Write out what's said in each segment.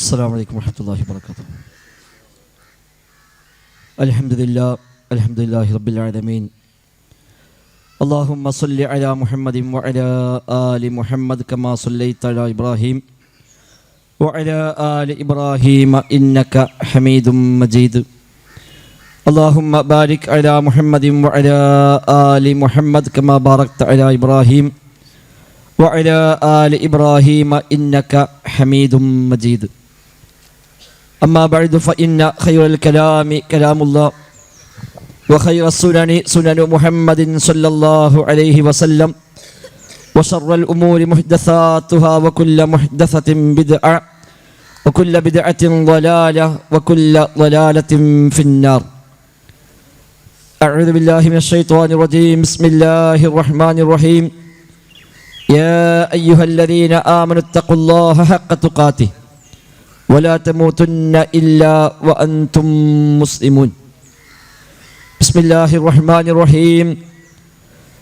السلام عليكم ورحمة الله وبركاته. الحمد لله رب العالمين. اللهم صل على محمد وعلى آل محمد كما صليت على إبراهيم وعلى آل إبراهيم إنك حميد مجيد. اللهم بارك على محمد وعلى آل محمد كما باركت على إبراهيم وعلى آل إبراهيم إنك حميد مجيد. أما بعد فإن خير الكلام كلام الله وخير السنن سنن محمد صلى الله عليه وسلم وشر الأمور محدثاتها وكل محدثة بدعة وكل بدعة ضلالة وكل ضلالة في النار. أعوذ بالله من الشيطان الرجيم. بسم الله الرحمن الرحيم. يا أيها الذين آمنوا اتقوا الله حق تقاته ولا تموتن إلا وأنتم مسلمون. بسم الله الرحمن الرحيم.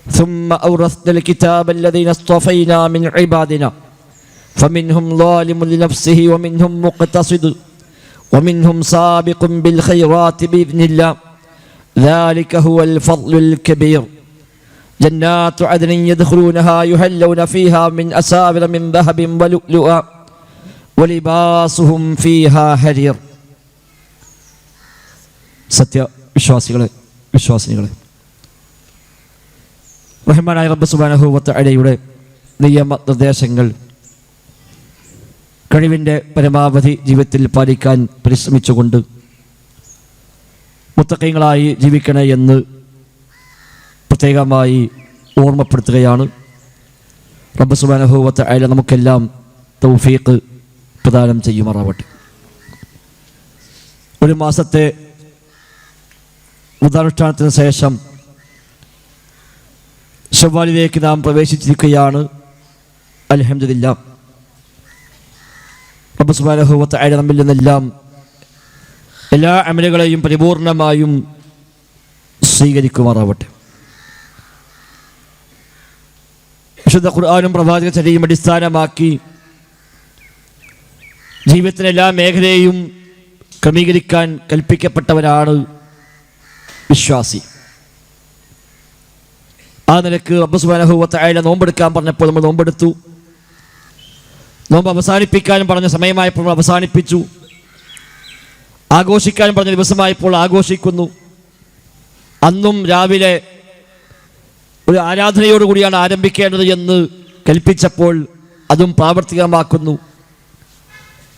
ثم أورثنا الكتاب الذين اصطفينا من عبادنا فمنهم ظالم لنفسه ومنهم مقتصد ومنهم سابق بالخيرات بإذن الله ذلك هو الفضل الكبير. جنات عدن يدخلونها يحلون فيها من أساور من ذهب ولؤلؤا ولباسهم فيها حرير. വിശ്വാസികളെ റഹ്മാനായ റബ്ബ് സുബ്ഹാനഹു വ തആലയുടെ നിയമ നിർദ്ദേശങ്ങൾ കഴിവിൻ്റെ പരമാവധി ജീവിതത്തിൽ പാലിക്കാൻ പരിശ്രമിച്ചുകൊണ്ട് മുത്തഖീങ്ങളായി ജീവിക്കണേ എന്ന് പ്രത്യേകമായി ഓർമ്മപ്പെടുത്തുകയാണ്. റബ്ബ് സുബ്ഹാനഹു വ തആല നമുക്കെല്ലാം തൗഫീഖ് പ്രദാനം ചെയ്യുമാറാവട്ടെ. ഒരു മാസത്തെ വ്രതാനുഷ്ഠാനത്തിന് ശേഷം ശവ്വാലിലേക്ക് നാം പ്രവേശിച്ചിരിക്കുകയാണ്. അൽഹംദുലില്ലാഹ്. റബ്ബ് സുബ്ഹാനഹു വ തആല നമ്മിൽ നിന്നെല്ലാം എല്ലാ അമലുകളെയും പരിപൂർണമായും സ്വീകരിക്കുമാറാവട്ടെ. വിശുദ്ധ ഖുർആനും പ്രവാചക ചര്യയും അടിസ്ഥാനമാക്കി ജീവിതത്തിലെ എല്ലാ മേഖലയെയും ക്രമീകരിക്കാൻ കൽപ്പിക്കപ്പെട്ടവരാണ് വിശ്വാസി. ആ നിലക്ക് റബ്ബ് സുബ്ഹാനഹു വ തആല നോമ്പെടുക്കാൻ പറഞ്ഞപ്പോൾ നമ്മൾ നോമ്പെടുത്തു. നോമ്പ് അവസാനിപ്പിക്കാനും പറഞ്ഞ സമയമായപ്പോൾ നമ്മൾ അവസാനിപ്പിച്ചു. ആഘോഷിക്കാനും പറഞ്ഞ ദിവസമായപ്പോൾ ആഘോഷിക്കുന്നു. അന്നും രാവിലെ ഒരു ആരാധനയോടുകൂടിയാണ് ആരംഭിക്കേണ്ടത് എന്ന് കൽപ്പിച്ചപ്പോൾ അതും പ്രാവർത്തികമാക്കുന്നു.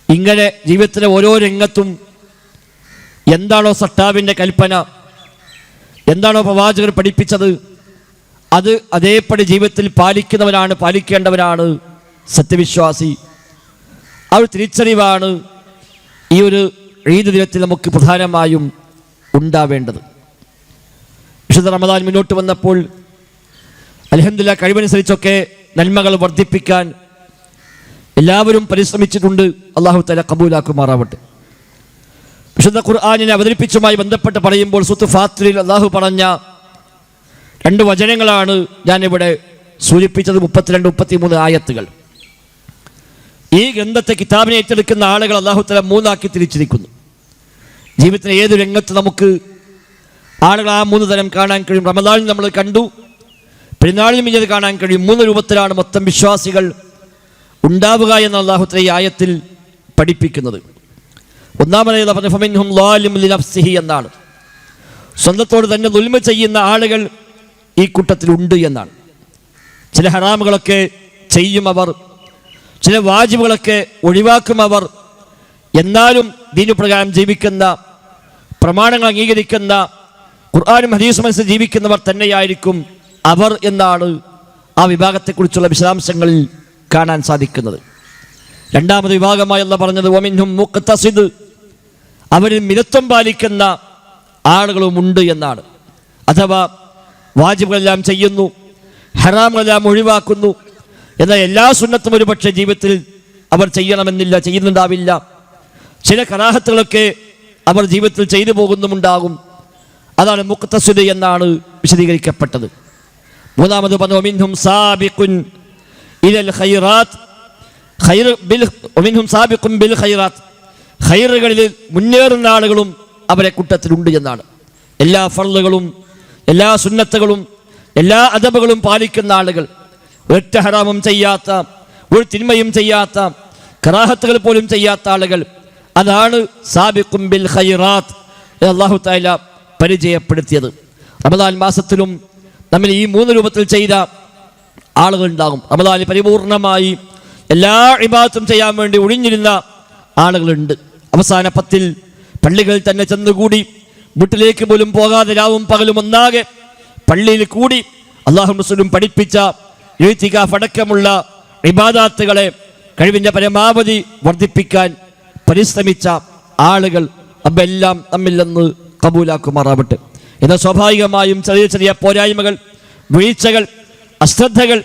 ഇങ്ങനെ ജീവിതത്തിലെ ഓരോ രംഗത്തും എന്താണോ സട്ടാവിൻ്റെ കൽപ്പന, എന്താണോ പ്രവാചകർ പഠിപ്പിച്ചത്, അത് അതേപടി ജീവിതത്തിൽ പാലിക്കേണ്ടവനാണ് സത്യവിശ്വാസി. ആ ഒരു തിരിച്ചറിവാണ് ഈ ഒരു ഈദ് ദിനത്തിൽ നമുക്ക് പ്രധാനമായും ഉണ്ടാവേണ്ടത്. വിശുദ്ധ റമദാൻ മുന്നോട്ട് വന്നപ്പോൾ അൽഹംദുലില്ലാഹ് കഴിവനുസരിച്ചൊക്കെ നന്മകൾ വർദ്ധിപ്പിക്കാൻ എല്ലാവരും പരിശ്രമിച്ചിട്ടുണ്ട്. അല്ലാഹു തആല കബൂലാക്കുമാറാവട്ടെ. വിശുദ്ധ ഖുർആനിനെ അവതരിപ്പിച്ചുമായി ബന്ധപ്പെട്ട് പറയുമ്പോൾ സൂറത്ത് ഫാത്തിറിൽ അല്ലാഹു പറഞ്ഞ രണ്ട് വചനങ്ങളാണ് ഞാനിവിടെ സൂചിപ്പിച്ചത്. 32-33 ആയത്തുകൾ. ഈ ഗ്രന്ഥത്തെ കിതാബിനെ ഏറ്റെടുക്കുന്ന ആളുകൾ അല്ലാഹു തആല മൂന്നാക്കി തിരിച്ചിരിക്കുന്നു. ജീവിതത്തിലെ ഏത് രംഗത്ത് നമുക്ക് ആളുകൾ ആ മൂന്ന് തരം കാണാൻ കഴിയും. റമദാനിൽ നമ്മൾ കണ്ടു, പെരുന്നാളിലും ഇങ്ങനെ കാണാൻ കഴിയും. 3 രൂപത്തിലാണ് മൊത്തം വിശ്വാസികൾ ഉണ്ടാവുക എന്ന് അല്ലാഹു തആല ഈ ആയത്തിൽ പഠിപ്പിക്കുന്നത്. ഒന്നാമതായി പറഞ്ഞ ഫമിൻഹും ളാലിമുൻ ലിനഫ്സിഹി എന്നാണ്. സ്വന്തത്തോട് തന്നെ ദുൽമ ചെയ്യുന്ന ആളുകൾ ഈ കൂട്ടത്തിലുണ്ട് എന്നാണ്. ചില ഹറാമുകളൊക്കെ ചെയ്യും അവർ, ചില വാജിബുകളൊക്കെ ഒഴിവാക്കും അവർ. എന്നാലും ദീനുപ്രകാരം ജീവിക്കുന്ന, പ്രമാണങ്ങൾ അംഗീകരിക്കുന്ന, ഖുർആനും ഹദീസും അനുസരിച്ച് ജീവിക്കുന്നവർ തന്നെയായിരിക്കും അവർ എന്നാണ് ആ വിഭാഗത്തെക്കുറിച്ചുള്ള വിശദാംശങ്ങളിൽ കാണാൻ സാധിക്കുന്നത്. രണ്ടാമത് വിഭാഗമായി അല്ലാഹു പറഞ്ഞത് വമിൻഹും മുഖ്തസിദ്, അവരിൽ മിതത്വം പാലിക്കുന്ന ആളുകളുമുണ്ട് എന്നാണ്. അഥവാ വാജിബുകളെല്ലാം ചെയ്യുന്നു, ഹറാമുകളെല്ലാം ഒഴിവാക്കുന്നു. എന്നാൽ എല്ലാ സുന്നത്തും ഒരുപക്ഷെ ജീവിതത്തിൽ അവർ ചെയ്യണമെന്നില്ല, ചെയ്യുന്നുണ്ടാവില്ല. ചില കറാഹത്തുകളൊക്കെ അവർ ജീവിതത്തിൽ ചെയ്തു പോകുന്നുമുണ്ടാകും. അതാണ് മുഖ്തസിദ് എന്നാണ് വിശദീകരിക്കപ്പെട്ടത്. മൂന്നാമത് പറഞ്ഞു വമിൻഹും സാബിഖുൻ ഇലൽ ഖൈറാത്ത്, വമിൻഹും സാബിഖുൻ ബിൽ ഖൈറാത്ത്, ഖൈറുകളിൽ മുന്നേറുന്ന ആളുകളും അവരെ കൂട്ടത്തിലുണ്ട് എന്നാണ്. എല്ലാ ഫർളുകളും എല്ലാ സുന്നത്തുകളും എല്ലാ അദബുകളും പാലിക്കുന്ന ആളുകൾ, ഒറ്റ ഹറാമും ചെയ്യാത്ത, ഒരു തിന്മയും ചെയ്യാത്ത, കറാഹത്തുകൾ പോലും ചെയ്യാത്ത ആളുകൾ, അതാണ് സാബിഖും ബിൽ ഖൈറാത്ത് അല്ലാഹു തആല പരിചയപ്പെടുത്തിയത്. റമദാൻ മാസത്തിലും നമ്മൾ ഈ 3 രൂപത്തിൽ ചെയ്ത ആളുകളുണ്ടാകും. റമദാനിൽ പരിപൂർണമായി എല്ലാ ഇബാദത്തും ചെയ്യാൻ വേണ്ടി ഒഴിഞ്ഞിരുന്ന ആളുകളുണ്ട്. അവസാന 10 പള്ളികളിൽ തന്നെ ചെന്നുകൂടി, വീട്ടിലേക്ക് പോലും പോകാതെ രാവും പകലും ഒന്നാകെ പള്ളിയിൽ കൂടി അല്ലാഹു റസൂലും പഠിപ്പിച്ച ഇഅ്തികാഫ് അടക്കമുള്ള ഇബാദത്തുകളെ കഴിവിൻ്റെ പരമാവധി വർദ്ധിപ്പിക്കാൻ പരിശ്രമിച്ച ആളുകൾ അതെല്ലാം നമ്മിൽ നിന്ന് കബൂലാക്കുമാറാവട്ടെ. എന്നാൽ സ്വാഭാവികമായും ചെറിയ ചെറിയ പോരായ്മകൾ, വീഴ്ചകൾ, അശ്രദ്ധകൾ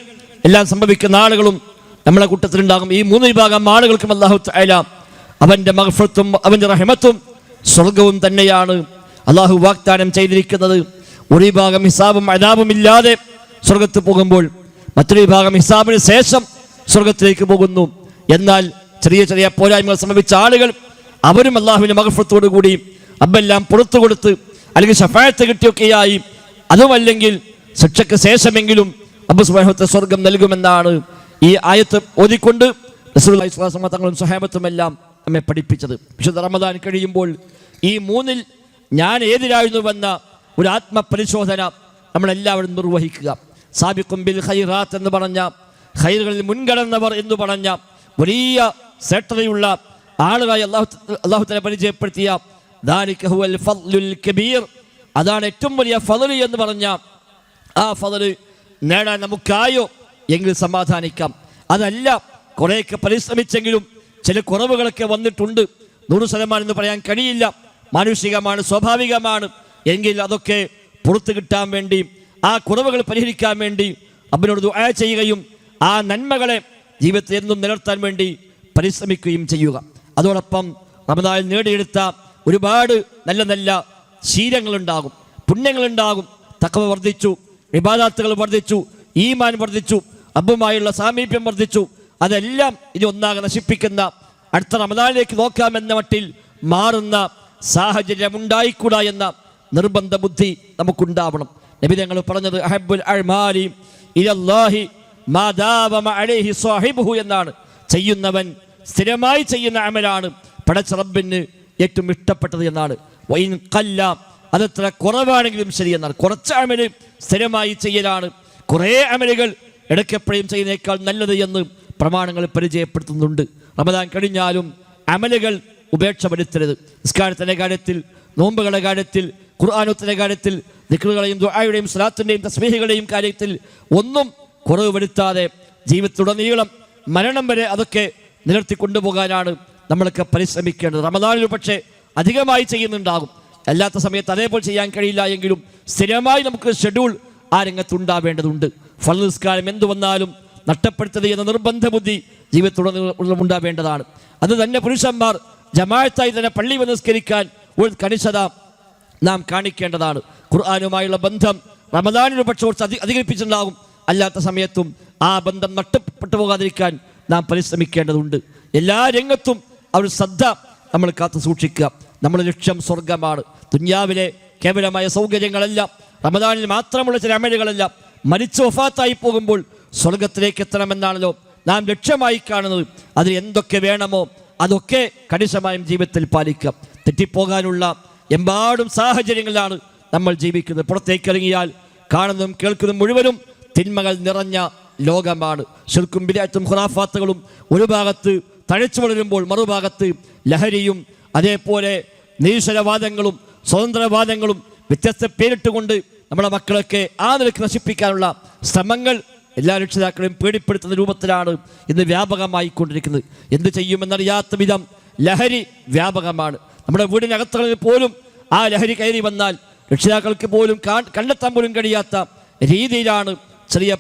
എല്ലാം സംഭവിക്കുന്ന ആളുകളും നമ്മളെ കൂട്ടത്തിലുണ്ടാകും. ഈ 3 വിഭാഗം ആളുകൾക്കും അല്ലാഹു തആല അവൻ്റെ മഗ്ഫിറത്തും അവൻ്റെ റഹ്മത്തും സ്വർഗവും തന്നെയാണ് അല്ലാഹു വാഗ്ദാനം ചെയ്തിരിക്കുന്നത്. ഒരു വിഭാഗം ഹിസാബും അദാബും ഇല്ലാതെ സ്വർഗത്ത് പോകുമ്പോൾ, മറ്റൊരു വിഭാഗം ഹിസാബിന് ശേഷം സ്വർഗത്തിലേക്ക് പോകുന്നു. എന്നാൽ ചെറിയ ചെറിയ പോരായ്മകൾ സംഭവിച്ച ആളുകൾ അവരും അല്ലാഹുവിൻ്റെ മഗ്ഫിറത്തോടു കൂടി അബ്ബെല്ലാം പുറത്തു കൊടുത്ത് അല്ലെങ്കിൽ ശഫാഅത്ത് കിട്ടിയൊക്കെയായി, അതുമല്ലെങ്കിൽ ശിക്ഷയ്ക്ക് ശേഷമെങ്കിലും അല്ലാഹു സുബ്ഹാനഹു വ തആല സ്വർഗം നൽകുമെന്നാണ് ഈ ആയത്ത് ഓതിക്കൊണ്ട് റസൂലുള്ളാഹി സ്വല്ലല്ലാഹു അലൈഹി വസല്ലം തങ്ങളും സ്വഹാബത്തും എല്ലാം നമ്മെ പഠിപ്പിച്ചത്. വിശുദ്ധ റമദാൻ കഴിയുമ്പോൾ ഈ 3-ൽ ഞാൻ ഏതിലായിരുന്നുവെന്ന ഒരു ആത്മപരിശോധന നമ്മളെല്ലാവരും നിർവഹിക്കുക. സാബിഖും ബിൽ ഖൈറാത്ത് എന്ന് പറഞ്ഞ, ഖൈറുകളിൽ മുൻകടന്നവർ എന്ന് പറഞ്ഞ വലിയ ശ്രേഷ്ഠതയുള്ള ആളുകളായി അല്ലാഹു തആല പരിചയപ്പെടുത്തിയ ദാലിക ഹുവൽ ഫദ്ലുൽ കബീർ, അതാണ് ഏറ്റവും വലിയ ഫദ്ല് എന്ന് പറഞ്ഞ ആ ഫദ്ല് നേടാൻ നമുക്കായോ എങ്കിൽ സമാധാനിക്കാം. അതല്ല, കുറേയൊക്കെ പരിശ്രമിച്ചെങ്കിലും ചില കുറവുകളൊക്കെ വന്നിട്ടുണ്ട്. 100% എന്ന് പറയാൻ കഴിയില്ല. മാനുഷികമാണ്, സ്വാഭാവികമാണ്. എങ്കിൽ അതൊക്കെ പുറത്തു കിട്ടാൻ വേണ്ടി, ആ കുറവുകൾ പരിഹരിക്കാൻ വേണ്ടി അബ്ബിനോട് ദുആ ചെയ്യുകയും ആ നന്മകളെ ജീവിതത്തിൽ എന്നും നിലനിർത്താൻ വേണ്ടി പരിശ്രമിക്കുകയും ചെയ്യുക. അതോടൊപ്പം റമദാനിൽ നേടിയെടുത്ത ഒരുപാട് നല്ല നല്ല ശീലങ്ങളുണ്ടാകും, പുണ്യങ്ങളുണ്ടാകും. തഖ്വ വർദ്ധിച്ചു, ഇബാദത്തുകൾ വർദ്ധിച്ചു, ഈമാൻ വർദ്ധിച്ചു, റബ്ബുമായുള്ള സാമീപ്യം വർദ്ധിച്ചു. അതെല്ലാം ഇനി ഒന്നാകെ നശിപ്പിക്കുന്ന, അടുത്ത റമദാനിലേക്ക് നോക്കാമെന്ന മട്ടിൽ മാറുന്ന സാഹചര്യം ഉണ്ടായിക്കൂടാ എന്ന നിർബന്ധ ബുദ്ധി നമുക്കുണ്ടാവണം. നബി തങ്ങൾ പറഞ്ഞത് അഹബ്ബുൽ അഅ്മാലി ഇലല്ലാഹി മാ ദാവമ അലൈഹി സ്വഹിബുഹു എന്നാണ്. ചെയ്യുന്നവൻ സ്ഥിരമായി ചെയ്യുന്ന അമലാണ് പടച്ച റബ്ബിന് ഏറ്റവും ഇഷ്ടപ്പെട്ടത് എന്നാണ്. വൈൻ ഖല്ല, അതെത്ര കുറവാണെങ്കിലും ശരി എന്നാണ്. കുറച്ച് അമല് സ്ഥിരമായി ചെയ്യലാണ് കുറേ അമലുകൾ ഇടയ്ക്കെപ്പോഴും ചെയ്യുന്നതിനേക്കാൾ നല്ലത് എന്ന് പ്രമാണങ്ങൾ പരിചയപ്പെടുത്തുന്നുണ്ട്. റമദാൻ കഴിഞ്ഞാലും അമലുകൾ ഉപേക്ഷ വരുത്തരുത്. നിസ്കാരത്തിൻ്റെ കാര്യത്തിൽ, നോമ്പുകളുടെ കാര്യത്തിൽ, ഖുർആനുത്തിൻ്റെ കാര്യത്തിൽ, ദിക്റുകളെയും ദുആയുടെയും സ്വലാത്തിൻ്റെയും തസ്ബീഹുകളുടെയും കാര്യത്തിൽ ഒന്നും കുറവ് വരുത്താതെ ജീവിതത്തിലുടനീളം മരണം വരെ അതൊക്കെ നിലർത്തി കൊണ്ടുപോകാനാണ് നമ്മളൊക്കെ പരിശ്രമിക്കേണ്ടത്. റമദാനിൽ പക്ഷേ അധികമായി ചെയ്യുന്നുണ്ടാകും, അല്ലാത്ത സമയത്ത് അതേപോലെ ചെയ്യാൻ കഴിയില്ല എങ്കിലും സ്ഥിരമായി നമുക്ക് ഷെഡ്യൂൾ ആ രംഗത്തുണ്ടാവേണ്ടതുണ്ട്. ഫർള് നിസ്കാരം എന്തു വന്നാലും നഷ്ടപ്പെടുത്തത് എന്ന നിർബന്ധ ബുദ്ധി ജീവിതത്തിലുടനീളം ഉണ്ടാവേണ്ടതാണ്. അത് തന്നെ പുരുഷന്മാർ ജമാഅത്തായി തന്നെ പള്ളി വന്ന് നിസ്കരിക്കാൻ ഒരു കണിശത നാം കാണിക്കേണ്ടതാണ്. ഖുർആനുമായുള്ള ബന്ധം റമദാനിൽ പക്ഷേ കുറച്ച് അധികരിപ്പിച്ചിട്ടുണ്ടാകും, അല്ലാത്ത സമയത്തും ആ ബന്ധം നഷ്ടപ്പെട്ടു പോകാതിരിക്കാൻ നാം പരിശ്രമിക്കേണ്ടതുണ്ട്. എല്ലാ രംഗത്തും ആ ഒരു ശ്രദ്ധ നമ്മൾ കാത്തു സൂക്ഷിക്കുക. നമ്മുടെ ലക്ഷ്യം സ്വർഗമാണ്. ദുനിയാവിലെ കേവലമായ സൗകര്യങ്ങളല്ല, റമദാനിൽ മാത്രമുള്ള ചില അമലുകളല്ല, മരിച്ച് വഫാത്തായി പോകുമ്പോൾ സ്വർഗത്തിലേക്ക് എത്തണമെന്നാണല്ലോ നാം ലക്ഷ്യമായി കാണുന്നത്. അതിൽ എന്തൊക്കെ വേണമോ അതൊക്കെ കണിശമായും ജീവിതത്തിൽ പാലിക്കുക. തെറ്റിപ്പോകാനുള്ള എമ്പാടും സാഹചര്യങ്ങളിലാണ് നമ്മൾ ജീവിക്കുന്നത്. പുറത്തേക്ക് ഇറങ്ങിയാൽ കാണുന്നതും കേൾക്കുന്നതും മുഴുവനും തിന്മകൾ നിറഞ്ഞ ലോകമാണ്. ശിർക്കും ബിദ്അത്തും ഖുറാഫാത്തുകളും ഒരു ഭാഗത്ത് തഴച്ചു വളരുമ്പോൾ മറുഭാഗത്ത് ലഹരിയും അതേപോലെ നിരീശ്വരവാദങ്ങളും സ്വതന്ത്രവാദങ്ങളും വ്യത്യസ്ത പേരിട്ടുകൊണ്ട് നമ്മുടെ മക്കളൊക്കെ ആ നിലയ്ക്ക് നശിപ്പിക്കാനുള്ള ശ്രമങ്ങൾ എല്ലാ രക്ഷിതാക്കളെയും പേടിപ്പെടുത്തുന്ന രൂപത്തിലാണ് ഇന്ന് വ്യാപകമായിക്കൊണ്ടിരിക്കുന്നത്. എന്ത് ചെയ്യുമെന്നറിയാത്ത വിധം ലഹരി വ്യാപകമാണ്. നമ്മുടെ വീടിനകത്തുകളിൽ പോലും ആ ലഹരി കയറി വന്നാൽ രക്ഷിതാക്കൾക്ക് പോലും കണ്ടെത്താൻ പോലും കഴിയാത്ത രീതിയിലാണ് ചെറിയ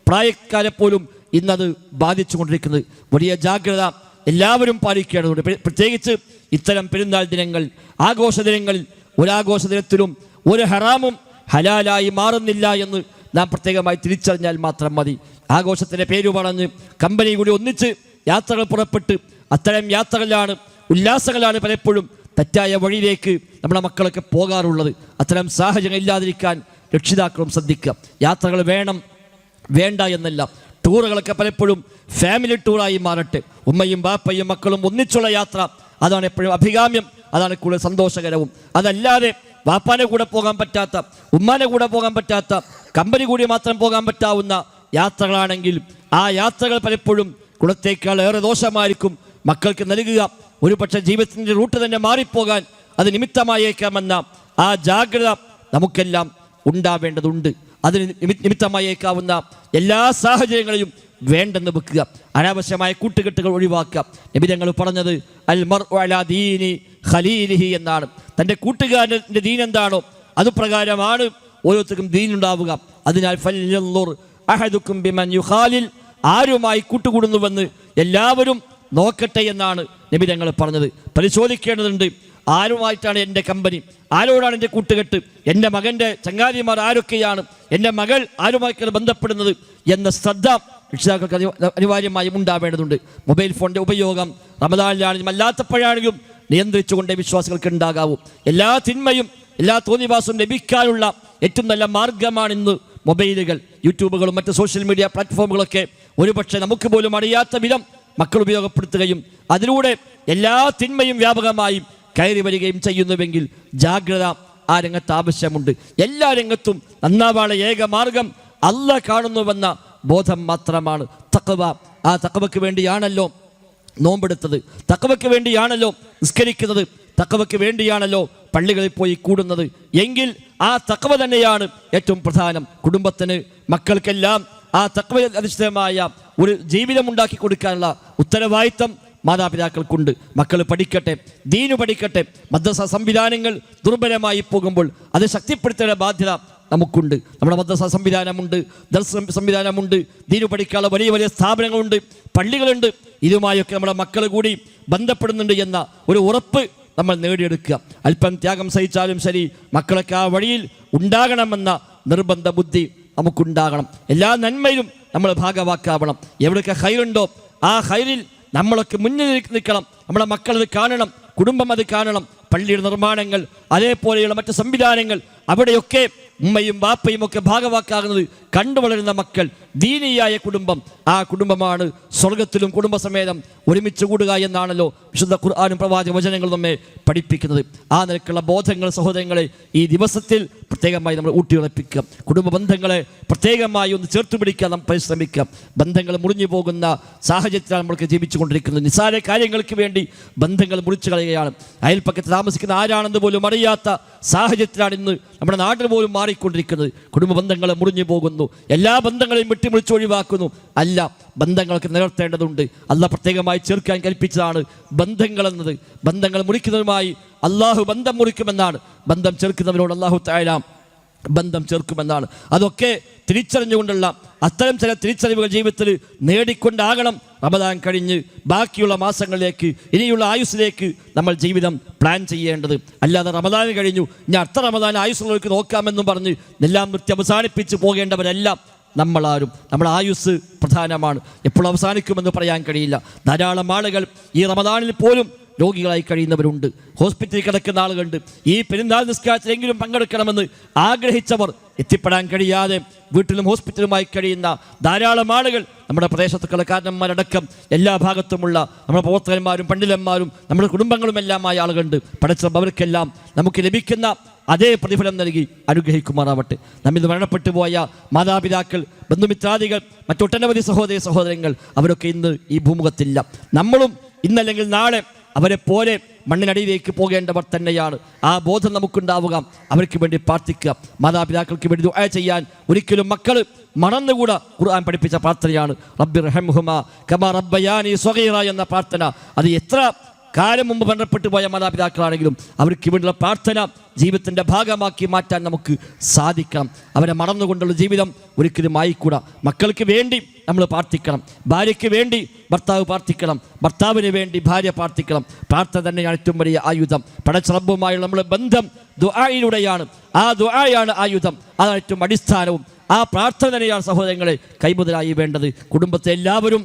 പ്രായക്കാരെ പോലും ഇന്നത് ബാധിച്ചു കൊണ്ടിരിക്കുന്നത്. വലിയ ജാഗ്രത എല്ലാവരും പാലിക്കേണ്ടതുണ്ട്. പ്രത്യേകിച്ച് ഇത്തരം പെരുന്നാൾ ദിനങ്ങൾ, ആഘോഷ ദിനങ്ങളിൽ ഒരാഘോഷ ദിനത്തിലും ഒരു ഹറാമും ഹലാലായി മാറുന്നില്ല എന്ന് നാം പ്രത്യേകമായി തിരിച്ചറിഞ്ഞാൽ മാത്രം മതി. ആഘോഷത്തിൻ്റെ പേര് പറഞ്ഞ് കമ്പനി കൂടി ഒന്നിച്ച് യാത്രകൾ പുറപ്പെട്ട് അത്തരം യാത്രകളിലാണ് ഉല്ലാസങ്ങളാണ് പലപ്പോഴും തെറ്റായ വഴിയിലേക്ക് നമ്മുടെ മക്കളൊക്കെ പോകാറുള്ളത്. അത്തരം സാഹചര്യം ഇല്ലാതിരിക്കാൻ രക്ഷിതാക്കളും ശ്രദ്ധിക്കുക. യാത്രകൾ വേണം വേണ്ട എന്നല്ല, ടൂറുകളൊക്കെ പലപ്പോഴും ഫാമിലി ടൂറായി മാറട്ടെ. ഉമ്മയും ബാപ്പയും മക്കളും ഒന്നിച്ചുള്ള യാത്ര, അതാണ് എപ്പോഴും അഭികാമ്യം, അതാണ് കൂടുതൽ സന്തോഷകരവും. അതല്ലാതെ ബാപ്പാനെ കൂടെ പോകാൻ പറ്റാത്ത, ഉമ്മാനെ കൂടെ പോകാൻ പറ്റാത്ത, കമ്പനി കൂടി മാത്രം പോകാൻ പറ്റാവുന്ന യാത്രകളാണെങ്കിൽ ആ യാത്രകൾ പലപ്പോഴും ഗുണത്തേക്കാൾ ഏറെ ദോഷമായിരിക്കും മക്കൾക്ക് നൽകുക. ഒരു പക്ഷേ ജീവിതത്തിൻ്റെ റൂട്ട് തന്നെ മാറിപ്പോകാൻ അത് നിമിത്തമായേക്കാമെന്ന ആ ജാഗ്രത നമുക്കെല്ലാം ഉണ്ടാവേണ്ടതുണ്ട്. അതിന് നിമിത്തമായേക്കാവുന്ന എല്ലാ സാഹചര്യങ്ങളെയും വേണ്ടെന്ന് വെക്കുക. അനാവശ്യമായ കൂട്ടുകെട്ടുകൾ ഒഴിവാക്കുക. നബി തങ്ങൾ പറഞ്ഞത് അൽ മർഉ അലാ ദീനി ഖലീലിഹി എന്നാണ്. തൻ്റെ കൂട്ടുകാരൻ്റെ ദീൻ എന്താണോ അതുപ്രകാരമാണ് ഓരോരുത്തർക്കും ദീനുണ്ടാവുക. അതിനാൽ ഫൽയൻളുർ അഹദുക്കും ബിമൻ യുഖാലിൽ, ആരുമായി കൂട്ടുകൂടുന്നുവെന്ന് എല്ലാവരും നോക്കട്ടെ എന്നാണ് നബി തങ്ങൾ പറഞ്ഞത്. പരിശോധിക്കേണ്ടതുണ്ട്, ആരുമായിട്ടാണ് എൻ്റെ കമ്പനി, ആരോടാണ് എൻ്റെ കൂട്ടുകെട്ട്, എൻ്റെ മകൻ്റെ ചങ്ങാതിമാർ ആരൊക്കെയാണ്, എൻ്റെ മകൾ ആരുമായിട്ടാണ് ബന്ധപ്പെടുന്നത് എന്ന ശ്രദ്ധ രക്ഷിതാക്കൾക്ക് അനിവാര്യമായും ഉണ്ടാവേണ്ടതുണ്ട്. മൊബൈൽ ഫോണിൻ്റെ ഉപയോഗം റമദാനിലാണെങ്കിലും അല്ലാത്തപ്പോഴാണെങ്കിലും നിയന്ത്രിച്ചുകൊണ്ടേ വിശ്വാസികൾക്ക് ഉണ്ടാകാവൂ. എല്ലാ തിന്മയും എല്ലാ തോന്നിവാസവും ലഭിക്കാനുള്ള ഏറ്റവും നല്ല മാർഗമാണ് ഇന്ന് മൊബൈലുകൾ, യൂട്യൂബുകളും മറ്റ് സോഷ്യൽ മീഡിയ പ്ലാറ്റ്ഫോമുകളൊക്കെ. ഒരുപക്ഷെ നമുക്ക് പോലും അറിയാത്ത വിധം മക്കൾ ഉപയോഗപ്പെടുത്തുകയും അതിലൂടെ എല്ലാ തിന്മയും വ്യാപകമായും കയറി വരികയും ചെയ്യുന്നുവെങ്കിൽ ജാഗ്രത ആ രംഗത്ത് ആവശ്യമുണ്ട്. എല്ലാ രംഗത്തും നന്നാവാനുള്ള ഏക മാർഗം അല്ലാഹ് കാണുന്നുവെന്ന ബോധം മാത്രമാണ് തഖ്വ. ആ തഖ്വയ്ക്ക് വേണ്ടിയാണല്ലോ നോമ്പെടുത്തത്, തഖ്വയ്ക്ക് വേണ്ടിയാണല്ലോ നിസ്കരിക്കുന്നത്, തഖ്വയ്ക്ക് വേണ്ടിയാണല്ലോ പള്ളികളിൽ പോയി കൂടുന്നത്. എങ്കിൽ ആ തഖ്വ തന്നെയാണ് ഏറ്റവും പ്രധാനം. കുടുംബത്തിന്, മക്കൾക്കെല്ലാം ആ തഖ്വ അധിഷ്ഠിതമായ ഒരു ജീവിതം ഉണ്ടാക്കി കൊടുക്കാനുള്ള ഉത്തരവാദിത്തം മാതാപിതാക്കൾക്കുണ്ട്. മക്കൾ പഠിക്കട്ടെ, ദീനു പഠിക്കട്ടെ. മദ്രസ സംവിധാനങ്ങൾ ദുർബലമായി പോകുമ്പോൾ അത് ശക്തിപ്പെടുത്തേണ്ട ബാധ്യത നമുക്കുണ്ട്. നമ്മുടെ മദ്രസ സംവിധാനമുണ്ട്, ദർസ് സംവിധാനമുണ്ട്, ദീനു പഠിക്കാനുള്ള വലിയ വലിയ സ്ഥാപനങ്ങളുണ്ട്, പള്ളികളുണ്ട്. ഇതുമായൊക്കെ നമ്മുടെ മക്കൾ കൂടി ബന്ധപ്പെടുന്നുണ്ട് എന്ന ഒരു ഉറപ്പ് നമ്മൾ നേടിയെടുക്കുക. അല്പം ത്യാഗം സഹിച്ചാലും ശരി, മക്കളൊക്കെ ആ വഴിയിൽ ഉണ്ടാകണമെന്ന നിർബന്ധ ബുദ്ധി നമുക്കുണ്ടാകണം. എല്ലാ നന്മയിലും നമ്മൾ ഭാഗവാക്കാവണം. എവിടെയൊക്കെ ഹൈറുണ്ടോ ആ ഹൈറിൽ നമ്മളൊക്കെ മുന്നിൽ നിൽക്കണം. നമ്മുടെ മക്കൾ അത് കാണണം, കുടുംബം അത് കാണണം. പള്ളിയുടെ നിർമ്മാണങ്ങൾ, അതേപോലെയുള്ള മറ്റ് സംവിധാനങ്ങൾ, അവിടെയൊക്കെ ഉമ്മയും ബാപ്പയും ഒക്കെ ഭാഗവാക്കാകുന്നത് കണ്ടു വളരുന്ന മക്കൾ, ദീനിയായ കുടുംബം, ആ കുടുംബമാണ് സ്വർഗത്തിലും കുടുംബസമേതം ഒരുമിച്ച് കൂടുക എന്നാണല്ലോ വിശുദ്ധ ഖുർആനും പ്രവാചക വചനങ്ങളും നമ്മെ പഠിപ്പിക്കുന്നത്. ആ നിലക്കുള്ള ബോധങ്ങൾ സഹോദരങ്ങളെ ഈ ദിവസത്തിൽ പ്രത്യേകമായി നമ്മൾ ഊട്ടിയുറപ്പിക്കുക. കുടുംബ ബന്ധങ്ങളെ പ്രത്യേകമായി ഒന്ന് ചേർത്ത് പിടിക്കാൻ നാം പരിശ്രമിക്കാം. ബന്ധങ്ങൾ മുറിഞ്ഞു പോകുന്ന സാഹചര്യത്തിലാണ് നമ്മൾക്ക് ജീവിച്ചുകൊണ്ടിരിക്കുന്നത്. നിസ്സാര കാര്യങ്ങൾക്ക് വേണ്ടി ബന്ധങ്ങൾ മുറിച്ചു കളയുകയാണ്. അയൽപ്പക്കത്ത് താമസിക്കുന്ന ആരാണെന്ന് പോലും അറിയാത്ത സാഹചര്യത്തിലാണ് ഇന്ന് നമ്മുടെ നാട്ടിൽ പോലും മാറിക്കൊണ്ടിരിക്കുന്നത്. കുടുംബ ബന്ധങ്ങൾ മുറിഞ്ഞു പോകുന്നു, എല്ലാ ബന്ധങ്ങളെയും വെട്ടിമുറിച്ച് ഒഴിവാക്കുന്നു. അല്ല, ബന്ധങ്ങൾക്ക് നിലനിർത്തേണ്ടതുണ്ട്. അല്ലാഹ് പ്രത്യേകമായി ചേർക്കാൻ കൽപ്പിച്ചതാണ് ബന്ധങ്ങൾ എന്നത്. ബന്ധങ്ങൾ മുറിക്കുന്നതുമായി അള്ളാഹു ബന്ധം മുറിക്കുമെന്നാണ്, ബന്ധം ചേർക്കുന്നവരോട് അള്ളാഹു തആല ബന്ധം ചേർക്കുമെന്നാണ്. അതൊക്കെ തിരിച്ചറിഞ്ഞുകൊണ്ടുള്ള അത്തരം ചില തിരിച്ചറിവുകൾ ജീവിതത്തിൽ നേടിക്കൊണ്ടാകണം റമദാൻ കഴിഞ്ഞ് ബാക്കിയുള്ള മാസങ്ങളിലേക്ക്, ഇനിയുള്ള ആയുസ്സിലേക്ക് നമ്മൾ ജീവിതം പ്ലാൻ ചെയ്യേണ്ടത്. അല്ലാതെ റമദാൻ കഴിഞ്ഞു ഞാൻ അടുത്ത റമദാൻ ആയുസ്സുള്ളവർക്ക് നോക്കാമെന്നും പറഞ്ഞ് എല്ലാം നിർത്തി അവസാനിപ്പിച്ച് പോകേണ്ടവരെല്ലാം നമ്മളാരും. നമ്മുടെ ആയുസ് പ്രധാനമാണ്, എപ്പോൾ അവസാനിക്കുമെന്ന് പറയാൻ കഴിയില്ല. ധാരാളം ആളുകൾ ഈ റമദാനിൽ പോലും രോഗികളായി കഴിയുന്നവരുണ്ട്, ഹോസ്പിറ്റലിൽ കിടക്കുന്ന ആളുകളുണ്ട്. ഈ പെരുന്നാൾ നിസ്കാരത്തിലെങ്കിലും പങ്കെടുക്കണമെന്ന് ആഗ്രഹിച്ചവർ എത്തിപ്പെടാൻ കഴിയാതെ വീട്ടിലും ഹോസ്പിറ്റലുമായി കഴിയുന്ന ധാരാളം ആളുകൾ നമ്മുടെ പ്രദേശത്ത് കളക്കാരന്മാരടക്കം എല്ലാ ഭാഗത്തുമുള്ള നമ്മുടെ പ്രവർത്തകന്മാരും പണ്ഡിതന്മാരും നമ്മുടെ കുടുംബങ്ങളുമെല്ലാമായ ആളുകളുണ്ട്. പഠിച്ച അവർക്കെല്ലാം നമുക്ക് ലഭിക്കുന്ന അതേ പ്രതിഫലം നൽകി അനുഗ്രഹിക്കുമാറാവട്ടെ. നമ്മിൽ മരണപ്പെട്ടു പോയ മാതാപിതാക്കൾ, ബന്ധുമിത്രാദികൾ, മറ്റൊട്ടനവധി സഹോദരി സഹോദരങ്ങൾ അവരൊക്കെ ഇന്ന് ഈ ഭൂമുഖത്തില്ല. നമ്മളും ഇന്നല്ലെങ്കിൽ നാളെ അവരെ പോലെ മണ്ണിനടിയിലേക്ക് പോകേണ്ടവർ തന്നെയാണ്. ആ ബോധം നമുക്കുണ്ടാവുക, അവർക്ക് വേണ്ടി പ്രാർത്ഥിക്കുക. മാതാപിതാക്കൾക്ക് വേണ്ടി ദുആ ചെയ്യാൻ ഒരിക്കലും മക്കൾ മറന്നുകൂടാ. ഖുർആൻ പഠിപ്പിച്ച പ്രാർത്ഥനയാണ് റബ്ബിർഹംഹുമാ കമാ റബ്ബയാനി സ്വഗീറ എന്ന പ്രാർത്ഥന. അത് എത്ര കാലം മുമ്പ് മരണപ്പെട്ടു പോയ മാതാപിതാക്കളാണെങ്കിലും അവർക്ക് വേണ്ടിയുള്ള പ്രാർത്ഥന ജീവിതത്തിൻ്റെ ഭാഗമാക്കി മാറ്റാൻ നമുക്ക് സാധിക്കണം. അവരെ മറന്നുകൊണ്ടുള്ള ജീവിതം ഒരിക്കലും ആയിക്കൂടാ. മക്കൾക്ക് വേണ്ടി നമ്മൾ പ്രാർത്ഥിക്കണം, ഭാര്യയ്ക്ക് വേണ്ടി ഭർത്താവ് പ്രാർത്ഥിക്കണം, ഭർത്താവിന് വേണ്ടി ഭാര്യ പ്രാർത്ഥിക്കണം. പ്രാർത്ഥന തന്നെയാണ് ഏറ്റവും വലിയ ആയുധം. പടച്ച റബ്ബുമായുള്ള നമ്മുടെ ബന്ധം ദുആയിലൂടെയാണ്. ആ ദുആയാണ് ആയുധം, അതാണ് ഏറ്റവും അടിസ്ഥാനവും. ആ പ്രാർത്ഥന തന്നെയാണ് സഹോദരങ്ങളെ കൈമുതലായി വേണ്ടത്. കുടുംബത്തെ എല്ലാവരും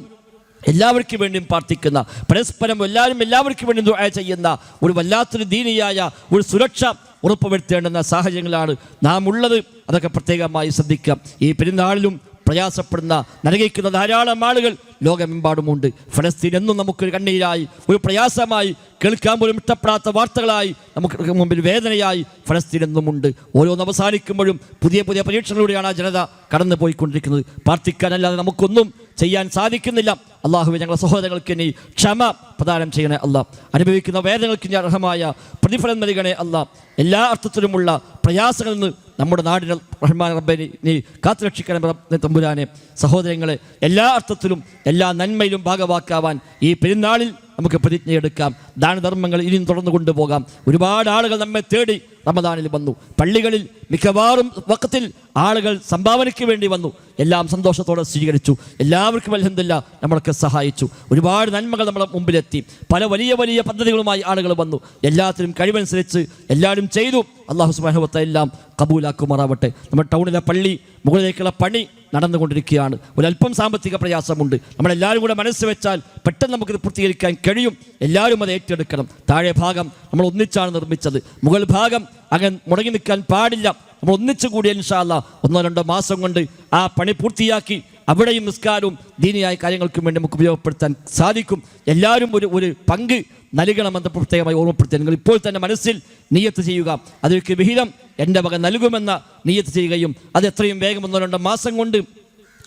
എല്ലാവർക്കും വേണ്ടിയും പ്രാർത്ഥിക്കുന്ന, പരസ്പരം എല്ലാവർക്കും വേണ്ടി ദുആ ചെയ്യുന്ന ഒരു വല്ലാത്തൊരു ദീനിയായ ഒരു സുരക്ഷ ഉറപ്പുവരുത്തേണ്ടുന്ന സാഹചര്യങ്ങളാണ് നാം ഉള്ളത്. അതൊക്കെ പ്രത്യേകമായി ശ്രദ്ധിക്കാം. ഈ പെരുന്നാളിലും പ്രയാസപ്പെടുന്ന, നരകിക്കുന്ന ധാരാളം ആളുകൾ ലോകമെമ്പാടുമുണ്ട്. ഫലസ്തീൻ എന്നും നമുക്കൊരു കണ്ണീരായി, ഒരു പ്രയാസമായി, കേൾക്കാൻ പോലും ഇഷ്ടപ്പെടാത്ത വാർത്തകളായി, നമുക്ക് മുമ്പിൽ വേദനയായി ഫലസ്തീൻ എന്നുമുണ്ട്. ഓരോന്ന് അവസാനിക്കുമ്പോഴും പുതിയ പുതിയ പരീക്ഷണങ്ങളിലൂടെയാണ് ആ ജനത കടന്നു പോയിക്കൊണ്ടിരിക്കുന്നത്. പ്രാർത്ഥിക്കാനല്ലാതെ നമുക്കൊന്നും ചെയ്യാൻ സാധിക്കുന്നില്ല. അള്ളാഹുവേ, ഞങ്ങളുടെ സഹോദരങ്ങൾക്ക് നീ ക്ഷമ പ്രദാനം ചെയ്യണേ അല്ലാ. അനുഭവിക്കുന്ന വേദനകൾക്ക് നീ അർഹമായ പ്രതിഫലം നൽകണേ അല്ലാ. എല്ലാ അർത്ഥത്തിലുമുള്ള പ്രയാസങ്ങളിൽ നിന്ന് നമ്മുടെ നാടിനെ റഹ്മാൻ റബ്ബേ നീ കാത്തുരക്ഷിക്കണേ തമ്പുരാനെ. സഹോദരങ്ങളെ, എല്ലാ അർത്ഥത്തിലും എല്ലാ നന്മയിലും ഭാഗവാക്കാവാൻ ഈ പെരുന്നാളിൽ നമുക്ക് പ്രതിജ്ഞയെടുക്കാം. ദാനധർമ്മങ്ങൾ ഇനിയും തുടർന്നു കൊണ്ടുപോകാം. ഒരുപാട് ആളുകൾ നമ്മെ തേടി റമദാനിൽ വന്നു. പള്ളികളിൽ മിക്കവാറും വഖത്തിൽ ആളുകൾ സംഭാവനയ്ക്ക് വേണ്ടി വന്നു. എല്ലാം സന്തോഷത്തോടെ സ്വീകരിച്ചു. എല്ലാവർക്കും അൽഹംദുലില്ലാ നമ്മളൊക്കെ സഹായിച്ചു. ഒരുപാട് നന്മകൾ നമ്മുടെ മുമ്പിലെത്തി. പല വലിയ വലിയ പദ്ധതികളുമായി ആളുകൾ വന്നു. എല്ലാത്തിനും കഴിവനുസരിച്ച് എല്ലാവരും ചെയ്തു. അല്ലാഹു സുബ്ഹാനഹു വ തആല എല്ലാം കബൂലാക്കുമാറാവട്ടെ. നമ്മുടെ ടൗണിലെ പള്ളി മുകളിലേക്കുള്ള പണി നടന്നുകൊണ്ടിരിക്കുകയാണ്. ഒരല്പം സാമ്പത്തിക പ്രയാസമുണ്ട്. നമ്മളെല്ലാവരും കൂടെ മനസ്സ് വെച്ചാൽ പെട്ടെന്ന് നമുക്കിത് പൂർത്തീകരിക്കാൻ കഴിയും. എല്ലാവരും അത് ഏറ്റെടുക്കണം. താഴെ ഭാഗം നമ്മൾ ഒന്നിച്ചാണ് നിർമ്മിച്ചത്. മുകൾ ഭാഗം അങ്ങനെ മുടങ്ങി നിൽക്കാൻ പാടില്ല. നമ്മൾ ഒന്നിച്ചു കൂടി ഇൻഷാ അല്ലാഹ് 1-2 മാസം കൊണ്ട് ആ പണി പൂർത്തിയാക്കി അവിടെയും നിസ്കാരവും ദീനിയായ കാര്യങ്ങൾക്കും വേണ്ടി നമുക്ക് ഉപയോഗപ്പെടുത്താൻ സാധിക്കും. എല്ലാവരും ഒരു പങ്ക് നൽകണമെന്ന് പ്രത്യേകമായി ഓർമ്മപ്പെടുത്തുക. നിങ്ങൾ ഇപ്പോൾ തന്നെ മനസ്സിൽ നിയ്യത്ത് ചെയ്യുക. അതിലേക്ക് വിഹിതം എൻ്റെ വക നൽകുമെന്ന നിയ്യത്ത് ചെയ്യുകയും അത് എത്രയും വേഗം 1-2 മാസം കൊണ്ട്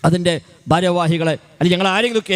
അതിൻ്റെ ഭാരവാഹികളെ അല്ലെങ്കിൽ ഞങ്ങൾ ആരെങ്കിലുമൊക്കെ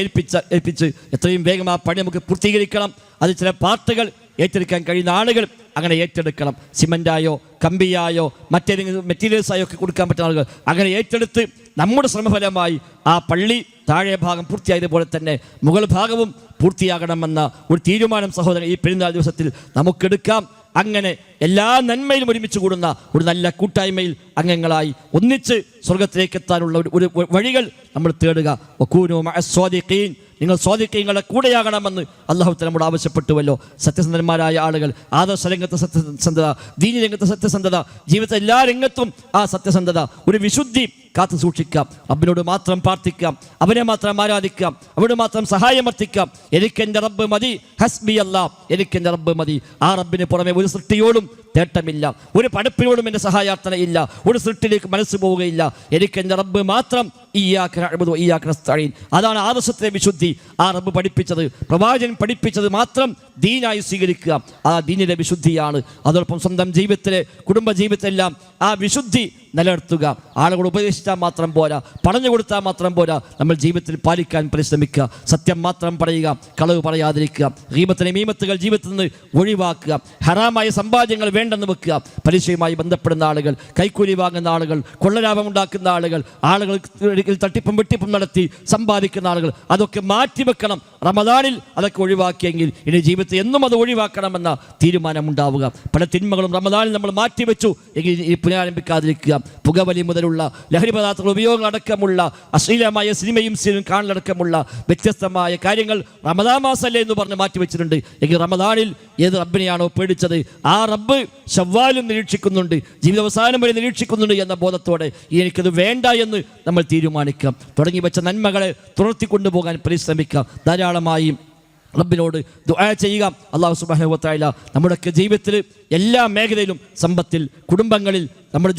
ഏൽപ്പിച്ച് എത്രയും വേഗം ആ പണി നമുക്ക് പൂർത്തീകരിക്കണം. അത് ചില പാർട്ടുകൾ ഏറ്റെടുക്കാൻ കഴിയുന്ന ആളുകൾ അങ്ങനെ ഏറ്റെടുക്കണം. സിമൻ്റായോ കമ്പിയായോ മറ്റേതെങ്കിലും മെറ്റീരിയൽസായോ ഒക്കെ കൊടുക്കാൻ പറ്റുന്ന ആളുകൾ അങ്ങനെ ഏറ്റെടുത്ത് നമ്മുടെ ശ്രമഫലമായി ആ പള്ളി താഴെ ഭാഗം പൂർത്തിയായതുപോലെ തന്നെ മുകൾ ഭാഗവും പൂർത്തിയാകണമെന്ന ഒരു തീരുമാനം സഹോദരൻ ഈ പെരുന്നാൾ ദിവസത്തിൽ നമുക്കെടുക്കാം. അങ്ങനെ എല്ലാ നന്മയിലും ഒരുമിച്ച് കൂടുന്ന ഒരു നല്ല കൂട്ടായ്മയിൽ അംഗങ്ങളായി ഒന്നിച്ച് സ്വർഗത്തിലേക്ക് എത്താനുള്ള ഒരു വഴികൾ നമ്മൾ തേടുക. വകൂനൂ മഅസ്സാദിഖീൻ, നിങ്ങൾ സ്വാദിഖീങ്ങളുടെ കൂടെയാകണമെന്ന് അല്ലാഹു തആല നമ്മോട് ആവശ്യപ്പെട്ടുവല്ലോ. സത്യസന്ധന്മാരായ ആളുകൾ, ആദർശ രംഗത്തെ സത്യസന്ധത, ദീനി രംഗത്തെ സത്യസന്ധത, ജീവിതത്തിലെ എല്ലാ രംഗത്തും ആ സത്യസന്ധത, ഒരു വിശുദ്ധി കാത്തു സൂക്ഷിക്കാം. റബ്ബിനോട് മാത്രം പ്രാർത്ഥിക്കാം, അവനെ മാത്രം ആരാധിക്കാം, അവനോട് മാത്രം സഹായമർത്ഥിക്കാം. എനിക്കെൻ്റെ റബ്ബ് മതി, ഹസ്ബി അല്ലാ, എനിക്കെൻ്റെ റബ്ബ് മതി. ആ റബ്ബിന് പുറമെ ഒരു സൃഷ്ടിയോടും തേട്ടമില്ല, ഒരു പടപ്പിനോടും എൻ്റെ സഹായാർത്ഥന ഇല്ല, ഒരു സൃഷ്ടിയിലേക്ക് മനസ്സ് പോവുകയില്ല. എനിക്കെൻ്റെ റബ്ബ് മാത്രം, ഇയ്യാക നഅ്ബുദു വ ഇയ്യാക നസ്തഈൻ. അതാണ് ആദർശത്തിലെ വിശുദ്ധി. ആ റബ്ബ് പഠിപ്പിച്ചത്, പ്രവാചകൻ പഠിപ്പിച്ചത് മാത്രം ദീനായി സ്വീകരിക്കുക. ആ ദീനിലെ വിശുദ്ധിയാണ്. അതോടൊപ്പം സ്വന്തം ജീവിതത്തിലെ, കുടുംബ ജീവിതത്തിലെല്ലാം ആ വിശുദ്ധി നിലനിർത്തുക. ആളുകൾ ഉപദേശിച്ചാൽ മാത്രം പോരാ, പറഞ്ഞു കൊടുത്താൽ മാത്രം പോരാ, നമ്മൾ ജീവിതത്തിൽ പാലിക്കാൻ പരിശ്രമിക്കുക. സത്യം മാത്രം പറയുക, കളവ് പറയാതിരിക്കുക, ഗീബത്തിലെ മീമത്തുകൾ ജീവിതത്തിൽ നിന്ന് ഒഴിവാക്കുക, ഹറാമായ സമ്പാദ്യങ്ങൾ വേണ്ടെന്ന് വെക്കുക. പലിശയുമായി ബന്ധപ്പെടുന്ന ആളുകൾ, കൈക്കൂലി വാങ്ങുന്ന ആളുകൾ, കൊള്ളലാഭം ഉണ്ടാക്കുന്ന ആളുകൾ തട്ടിപ്പും വെട്ടിപ്പും നടത്തി സമ്പാദിക്കുന്ന ആളുകൾ, അതൊക്കെ മാറ്റിവെക്കണം. റമദാനിൽ അതൊക്കെ ഒഴിവാക്കിയെങ്കിൽ ഇനി ജീവിതത്തിൽ എന്നും അത് ഒഴിവാക്കണമെന്ന തീരുമാനമുണ്ടാവുക. പല തിന്മകളും റമദാനിൽ നമ്മൾ മാറ്റിവെച്ചു എങ്കിൽ ഈ പുനരാരംഭിക്കാതിരിക്കുക. പുകവലി മുതലുള്ള ലഹരി പദാർത്ഥങ്ങൾ ഉപയോഗം അടക്കമുള്ള അശ്ലീലമായ സിനിമയും കാണലടക്കമുള്ള വ്യത്യസ്തമായ കാര്യങ്ങൾ റമദാൻ മാസമല്ലേ എന്ന് പറഞ്ഞ് മാറ്റിവെച്ചിട്ടുണ്ട് എങ്കിൽ റമദാനിൽ ഏത് റബ്ബിനെയാണോ പേടിച്ചത് ആ റബ്ബ് ശവ്വാലും നിരീക്ഷിക്കുന്നുണ്ട്, ജീവിതാവസാനം വരെ നിരീക്ഷിക്കുന്നുണ്ട് എന്ന ബോധത്തോടെ എനിക്കത് വേണ്ട എന്ന് നമ്മൾ തീരുമാനിക്കാം. തുടങ്ങി വെച്ച നന്മകളെ തുടർത്തിക്കൊണ്ടുപോകാൻ പരിശ്രമിക്കാം. ധാരാളമായി റബ്ബിനോട് ദുആ ചെയ്യുക. അല്ലാഹു സുബ്ഹാനഹു വ തആല നമ്മുടെയൊക്കെ ജീവിതത്തിൽ എല്ലാ മേഖലയിലും, സമ്പത്തിൽ, കുടുംബങ്ങളിൽ, നമ്മുടെ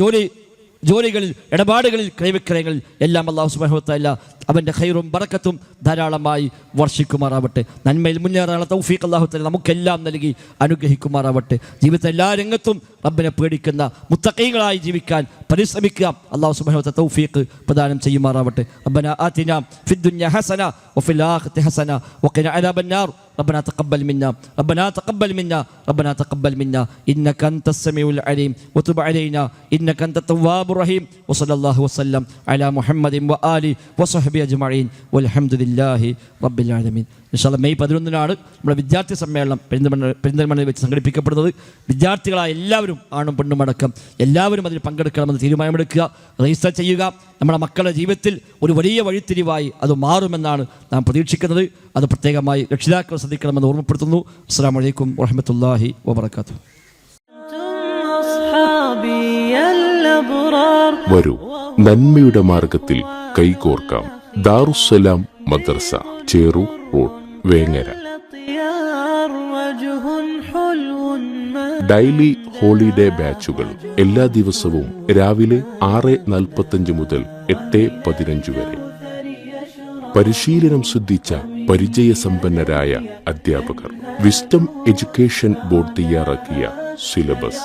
ജോലികളിൽ, ഇടപാടുകളിൽ, ക്രയവിക്രയങ്ങളിൽ എല്ലാം അല്ലാഹു സുബ്ഹാനഹു വ തആല അവൻ്റെ ഖൈറും ബറക്കത്തും ധാരാളമായി വർഷിക്കുമാറാവട്ടെ. നന്മയിൽ മുന്നേറാനുള്ള തൗഫീഖ് അല്ലാഹു തആല നമുക്കെല്ലാം നൽകി അനുഗ്രഹിക്കുമാറാവട്ടെ. ജീവിതത്തിലെ എല്ലാ രംഗത്തും റബ്ബിനെ പേടിക്കുന്ന മുത്തഖീകളായി ജീവിക്കാൻ പരിശ്രമിക്കുക. അല്ലാഹു സുബ്ഹാനഹു വ തആല തൗഫീഖ് പ്രദാനം ചെയ്യുമാറാവട്ടെ. റബ്ബനാ ആതിനാ ഫിദ്ദുനിയ ഹസന വഫിൽ ആഖിറതി ഹസന വഖിനാ അദാബന്നാർ. ربنا تقبل منا ربنا تقبل منا ربنا تقبل منا إنك أنت السميع العليم وتب علينا إنك أنت التواب الرحيم وصلى الله وسلم على محمد وآله وصحبه أجمعين والحمد لله رب العالمين. ഇൻഷാല്ലാ മെയ് 11 നമ്മുടെ വിദ്യാർത്ഥി സമ്മേളനം പെരിന്തൽമണ്ണയിൽ വെച്ച് സംഘടിപ്പിക്കപ്പെടുന്നത്. വിദ്യാർത്ഥികളായ എല്ലാവരും, ആണും പെണ്ണും അടക്കം എല്ലാവരും അതിൽ പങ്കെടുക്കണമെന്ന് തീരുമാനമെടുക്കുക, രജിസ്റ്റർ ചെയ്യുക. നമ്മുടെ മക്കളുടെ ജീവിതത്തിൽ ഒരു വലിയ വഴിത്തിരിവായി അത് മാറുമെന്നാണ് നാം പ്രതീക്ഷിക്കുന്നത്. അത് പ്രത്യേകമായി രക്ഷിതാക്കൾ ശ്രദ്ധിക്കണമെന്ന് ഓർമ്മപ്പെടുത്തുന്നു. അസ്സലാമു അലൈക്കും വറഹ്മത്തുള്ളാഹി വബറകാതുഹു. വരൂ, നന്മയുടെ മാർഗത്തിൽ കൈകോർക്കാം. ദാറുസ്സലാം മദ്രസ, ചേറു, റോഡ്, വേങ്ങര. ഡെയിലി ഹോളിഡേ ബാച്ചുകൾ എല്ലാ ദിവസവും രാവിലെ 6:45 മുതൽ 8:15 വരെ. പരിശീലനം സിദ്ധിച്ച പരിചയസമ്പന്നരായ അധ്യാപകർ. വിസ്ഡം എഡ്യൂക്കേഷൻ ബോർഡ് തയ്യാറാക്കിയ സിലബസ്.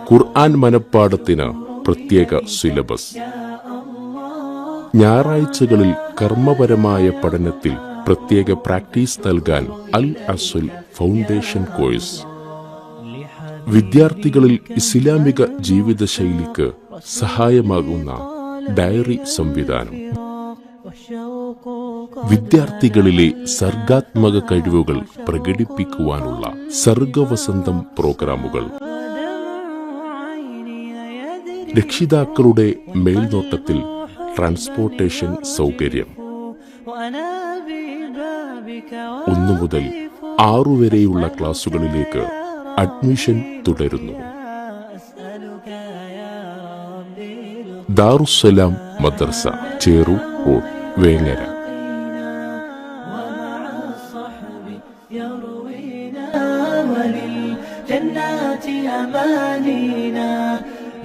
ഖുർആൻ മനപ്പാഠത്തിന് പ്രത്യേക സിലബസ്. ഞായറാഴ്ചകളിൽ കർമ്മപരമായ പഠനത്തിൽ പ്രത്യേക പ്രാക്ടീസ് നൽകാൻ അൽ അസുൽ ഫൗണ്ടേഷൻ കോഴ്സ്. വിദ്യാർത്ഥികളിൽ ഇസ്ലാമിക ജീവിതശൈലിക്ക് സഹായമാകുന്ന ഡയറി സംവിധാനം. വിദ്യാർത്ഥികളിലെ സർഗാത്മക കഴിവുകൾ പ്രകടിപ്പിക്കുവാനുള്ള സർഗവസന്തം പ്രോഗ്രാമുകൾ. രക്ഷിതാക്കളുടെ മേൽനോട്ടത്തിൽ ട്രാൻസ്പോർട്ടേഷൻ സൗകര്യം. 1 മുതൽ 6 വരെയുള്ള ക്ലാസുകളിലേക്ക് അഡ്മിഷൻ തുടരുന്നു. ദാറുസ്സലാം മദ്രസ, ചേറു റോഡ്, വേങ്ങര.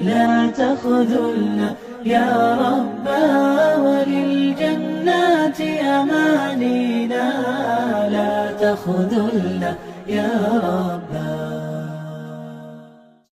لا تخذلنا يا رب وللجنات أمانينا لا تخذلنا يا رب.